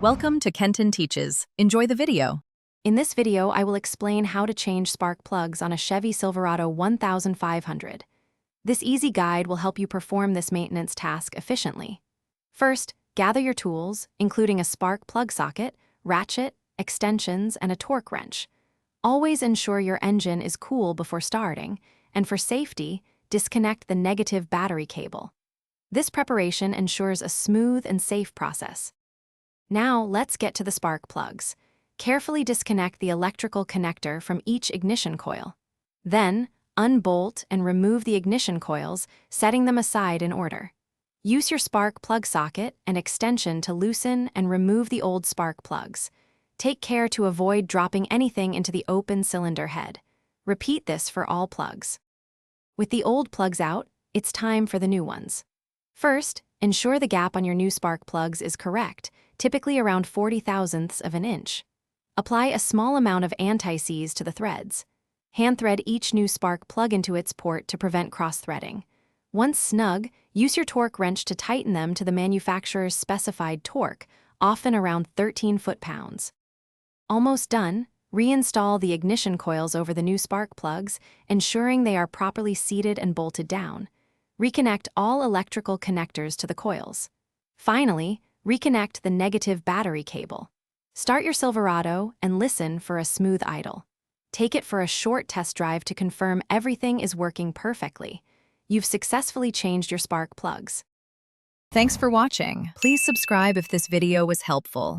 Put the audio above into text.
Welcome to Kenton Teaches. Enjoy the video. In this video, I will explain how to change spark plugs on a Chevy Silverado 1500. This easy guide will help you perform this maintenance task efficiently. First, gather your tools, including a spark plug socket, ratchet, extensions, and a torque wrench. Always ensure your engine is cool before starting, and for safety, disconnect the negative battery cable. This preparation ensures a smooth and safe process. Now, let's get to the spark plugs. Carefully disconnect the electrical connector from each ignition coil. Then, unbolt and remove the ignition coils, setting them aside in order. Use your spark plug socket and extension to loosen and remove the old spark plugs. Take care to avoid dropping anything into the open cylinder head. Repeat this for all plugs. With the old plugs out, it's time for the new ones. First, ensure the gap on your new spark plugs is correct, typically around 40 thousandths of an inch. Apply a small amount of anti-seize to the threads. Hand thread each new spark plug into its port to prevent cross-threading. Once snug, use your torque wrench to tighten them to the manufacturer's specified torque, often around 13 foot-pounds. Almost done, reinstall the ignition coils over the new spark plugs, ensuring they are properly seated and bolted down. Reconnect all electrical connectors to the coils. Finally, reconnect the negative battery cable. Start your Silverado and listen for a smooth idle. Take it for a short test drive to confirm everything is working perfectly. You've successfully changed your spark plugs. Thanks for watching. Please subscribe if this video was helpful.